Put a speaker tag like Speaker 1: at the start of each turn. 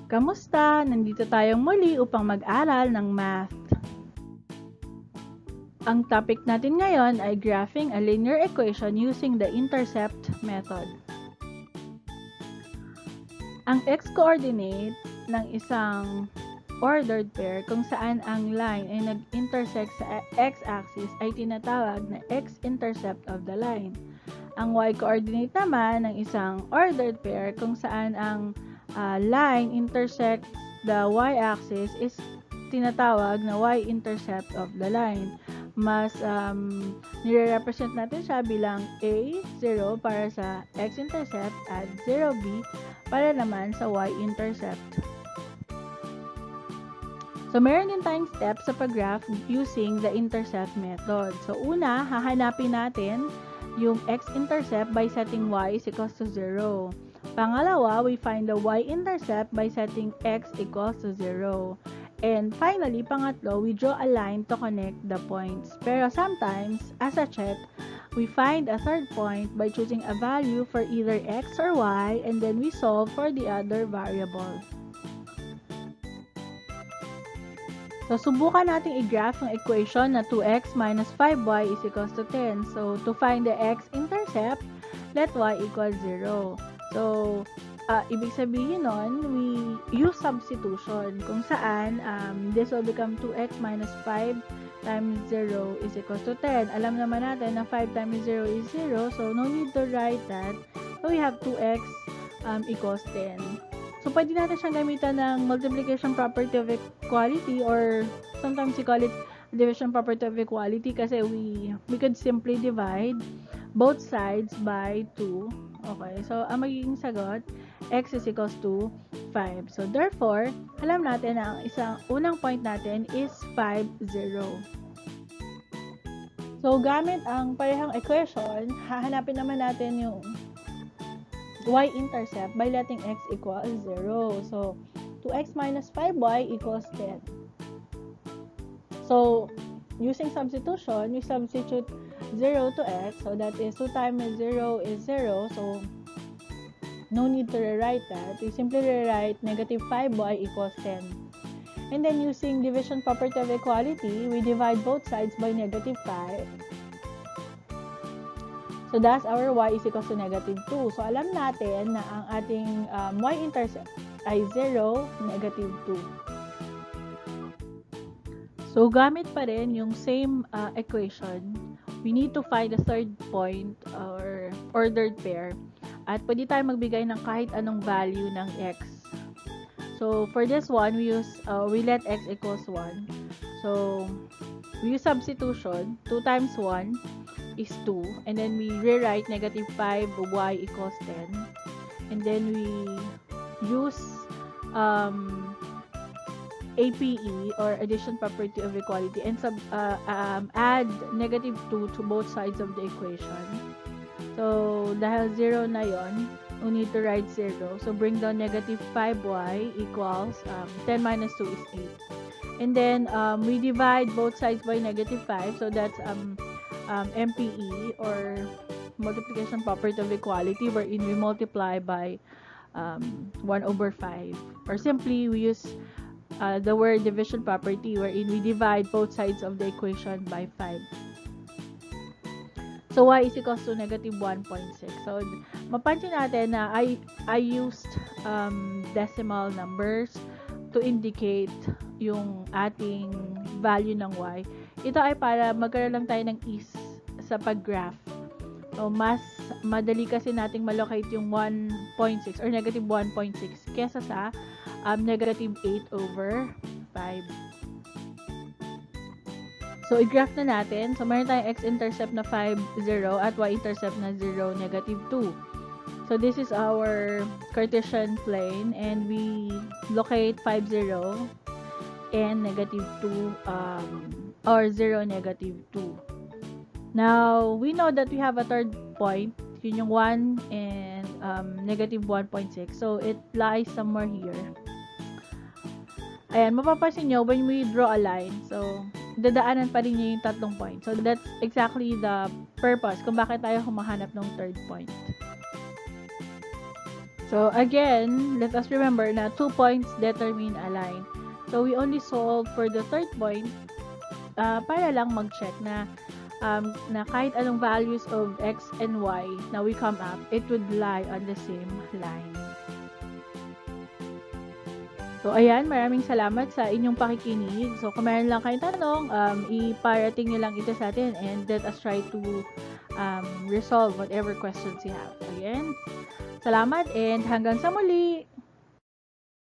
Speaker 1: Kamusta? Nandito tayong muli upang mag-aral ng math. Ang topic natin ngayon ay graphing a linear equation using the intercept method. Ang x-coordinate ng isang ordered pair kung saan ang line ay nag-intersect sa x-axis ay tinatawag na x-intercept of the line. Ang y-coordinate naman ng isang ordered pair kung saan ang line intersects the y-axis is tinatawag na y-intercept of the line. Mas nire-represent natin siya bilang A, 0 para sa x-intercept at 0b para naman sa y-intercept. So, meron din tayong steps sa pag-graph using the intercept method. So, una, hahanapin natin yung x-intercept by setting y is equals to 0. Pangalawa, we find the y-intercept by setting x equals to 0. And finally, pangatlo, we draw a line to connect the points. Pero sometimes, as a check, we find a third point by choosing a value for either x or y and then we solve for the other variable. So, subukan nating i-graph yung equation na 2x minus 5y is equals to 10. So, to find the x-intercept, let y equal 0. So, ibig sabihin nun, we use substitution kung saan this will become 2x minus 5 times 0 is equals to 10. Alam naman natin na 5 times 0 is 0, so no need to write that. So, we have 2x equals 10. So, pwede natin siyang gamitan ng multiplication property of equality or sometimes we call it division property of equality kasi we could simply divide both sides by 2. Okay, so ang magiging sagot, x is equals to 5. So, therefore, alam natin na ang isang unang point natin is 5, 0. So, gamit ang parehang equation, hahanapin naman natin yung y-intercept by letting x equal 0. So, 2x minus 5y equals 10. So, using substitution, we substitute 0 to x. So, that is 2 times 0 is 0. So, no need to rewrite that. We simply rewrite negative 5y equals 10. And then, using division property of equality, we divide both sides by negative 5. So, thus, our y is equals to negative 2. So, alam natin na ang ating y-intercept ay 0, negative 2. So, gamit pa rin yung same equation, we need to find a third point or ordered pair. At pwede tayo magbigay ng kahit anong value ng x. So, for this one, we let x equals 1. So, we use substitution. 2 times 1 is 2. And then, we rewrite negative 5y equals 10. And then, we use APE or addition property of equality and add negative 2 to both sides of the equation. So, dahil 0 na yon, we need to write 0. So, bring down negative 5y equals 10 minus 2 is 8. And then, we divide both sides by negative 5. So, that's MPE or multiplication property of equality wherein we multiply by 1 over 5. Or simply, we use the word division property wherein we divide both sides of the equation by 5. So, y is equals to negative 1.6. So, mapansin natin na I used decimal numbers to indicate yung ating value ng y. Ito ay para magkaroon lang tayo ng ease sa pag-graph. So, mas madali kasi nating malocate yung 1.6 or negative 1.6 kesa sa negative 8 over 5. So, i-graph na natin. So, meron tayong x-intercept na 5, 0 at y-intercept na 0, negative 2. So, this is our Cartesian plane and we locate 5, 0 and negative 2 or 0, negative 2. Now, we know that we have a third point. Yun yung 1 and negative 1.6. So, it lies somewhere here. Ayan, mapapansin nyo, when we draw a line, so, dadaanan pa rin niya yung tatlong point. So, that's exactly the purpose kung bakit tayo humahanap ng third point. So again, let us remember na 2 points determine a line. So we only solve for the third point para lang mag-check na kahit anong values of x and y na we come up, it would lie on the same line. So, ayan, maraming salamat sa inyong pakikinig. So, kung meron lang kayong tanong, iparating nyo lang ito sa atin and let us try to resolve whatever questions you have. Again, salamat and hanggang sa muli!